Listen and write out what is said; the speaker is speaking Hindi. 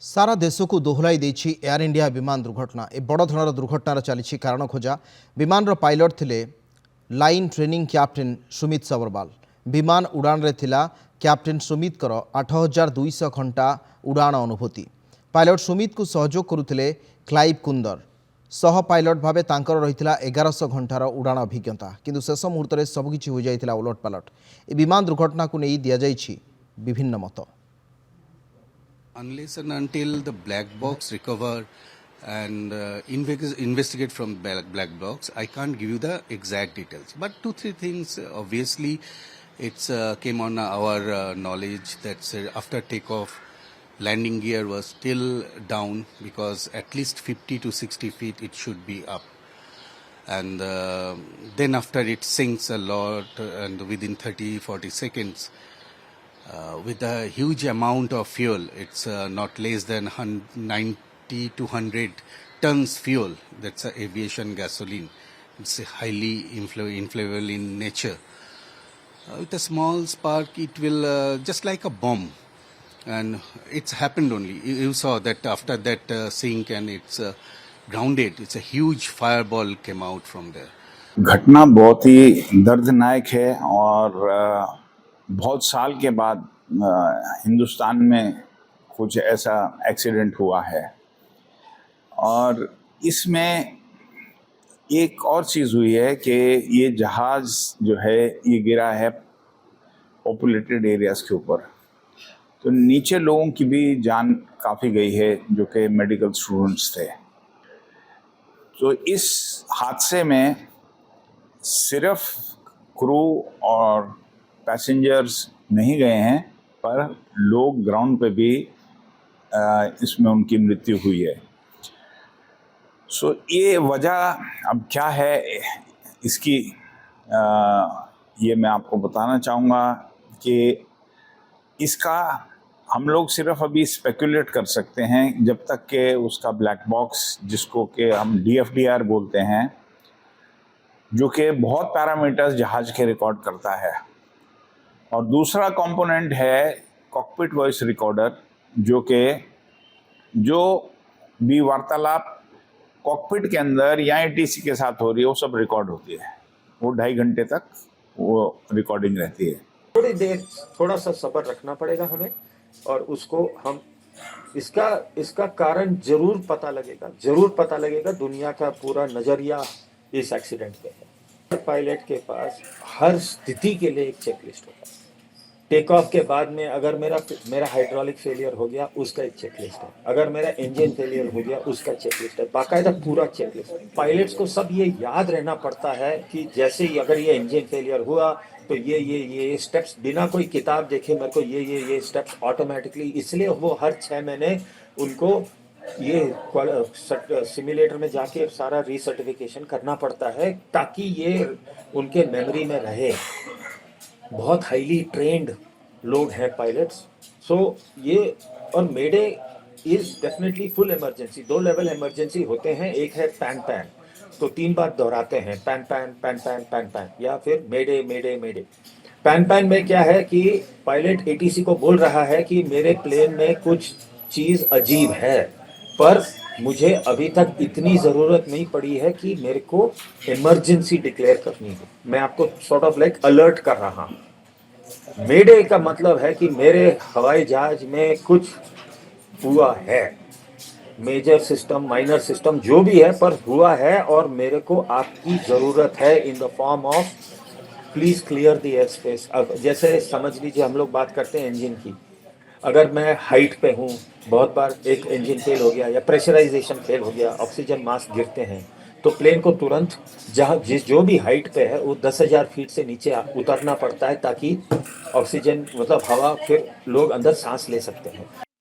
सारा देश को दोहलाई देछि एयर इंडिया विमान दुर्घटना। ए बड़ धरणार दुर्घटनार चली कारण खोजा। विमान पायलट थिले line training captain Sumit Sabharwal. विमान उड़ान रे थिला कैप्टेन सुमित कर 8200 घंटा उड़ान अनुभूति। पायलट सुमित को सहयोग करुथिले क्लाइव कुंदर। सह पायलट भावे तांकर रहिथिला 1100 घंटार उड़ान अभिज्ञता, किंतु शेष मुहूर्त में सबकिछि हो जाइथिला उलट पालट। ए विमान दुर्घटना को नहीं दिया जाइछि विभिन्न मत। Unless and until the black box recover and investigate from black box, I can't give you the exact details. But 2-3 things, obviously, it's came on our knowledge that after takeoff, landing gear was still down because at least 50 to 60 feet it should be up. And then after it sinks a lot and within 30-40 seconds, with a huge amount of fuel, it's not less than 90 to 100 tons fuel. That's aviation gasoline. It's highly inflammable in nature. With a small spark, it will just like a bomb. And it's happened only. You saw that after that sink and it's grounded, it's a huge fireball came out from there. घटना बहुत ही दर्दनाक है और बहुत साल के बाद हिंदुस्तान में कुछ ऐसा एक्सीडेंट हुआ है। और इसमें एक और चीज़ हुई है कि ये जहाज़ जो है ये गिरा है पॉपुलेटेड एरियाज़ के ऊपर, तो नीचे लोगों की भी जान काफ़ी गई है जो कि मेडिकल स्टूडेंट्स थे। तो इस हादसे में सिर्फ क्रू और पैसेंजर्स नहीं गए हैं, पर लोग ग्राउंड पे भी इसमें उनकी मृत्यु हुई है। सो ये वजह अब क्या है इसकी, ये मैं आपको बताना चाहूँगा कि इसका हम लोग सिर्फ अभी स्पेकुलेट कर सकते हैं जब तक कि उसका ब्लैक बॉक्स, जिसको कि हम DFDR बोलते हैं, जो कि बहुत पैरामीटर्स जहाज़ के रिकॉर्ड करता है। और दूसरा कंपोनेंट है कॉकपिट वॉइस रिकॉर्डर, जो भी वार्तालाप कॉकपिट के अंदर या ATC के साथ हो रही है वो सब रिकॉर्ड होती है। वो 2.5 घंटे तक वो रिकॉर्डिंग रहती है। थोड़ी देर थोड़ा सा सब्र रखना पड़ेगा हमें, और उसको हम इसका कारण जरूर पता लगेगा। दुनिया का पूरा नजरिया इस एक्सीडेंट पे है। पायलट के पास हर स्थिति के लिए एक चेकलिस्ट होता है। टेक ऑफ के बाद में अगर मेरा हाइड्रोलिक फेलियर हो गया, उसका एक चेकलिस्ट है। अगर मेरा इंजन फेलियर हो गया, उसका चेकलिस्ट है। बाकायदा पूरा चेकलिस्ट। पायलट्स को सब ये याद रहना पड़ता है कि जैसे ही अगर ये इंजन फेलियर हुआ तो ये स्टेप्स, बिना कोई किताब देखे मेरे को ये स्टेप्स ऑटोमेटिकली, इसलिए वो हर 6 महीने उनको ये सिमुलेटर में जाके सारा रीसर्टिफिकेशन करना पड़ता है ताकि ये उनके मेमोरी में रहे। बहुत हाईली ट्रेंड लोग हैं पायलट्स। सो ये और mayday is definitely full emergency. 2 level emergency होते हैं। एक है पैन, तो 3 बार दोहराते हैं, पैन, या फिर मेडे। पैन में क्या है कि पायलट ATC को बोल रहा है कि मेरे प्लेन में कुछ चीज़ अजीब है, पर मुझे अभी तक इतनी ज़रूरत नहीं पड़ी है कि मेरे को इमरजेंसी डिक्लेयर करनी हो। मैं आपको सॉर्ट ऑफ लाइक अलर्ट कर रहा हूँ। मेडे का मतलब है कि मेरे हवाई जहाज में कुछ हुआ है, मेजर सिस्टम, माइनर सिस्टम, जो भी है, पर हुआ है और मेरे को आपकी ज़रूरत है in the form of please clear the air space. अब जैसे समझ लीजिए हम लोग बात करते हैं इंजन की। अगर मैं हाइट पे हूँ, बहुत बार एक इंजन फेल हो गया या प्रेशराइजेशन फेल हो गया, ऑक्सीजन मास्क गिरते हैं, तो प्लेन को तुरंत जो भी हाइट पे है वो 10,000 फीट से नीचे उतरना पड़ता है ताकि ऑक्सीजन मतलब हवा, फिर लोग अंदर सांस ले सकते हैं।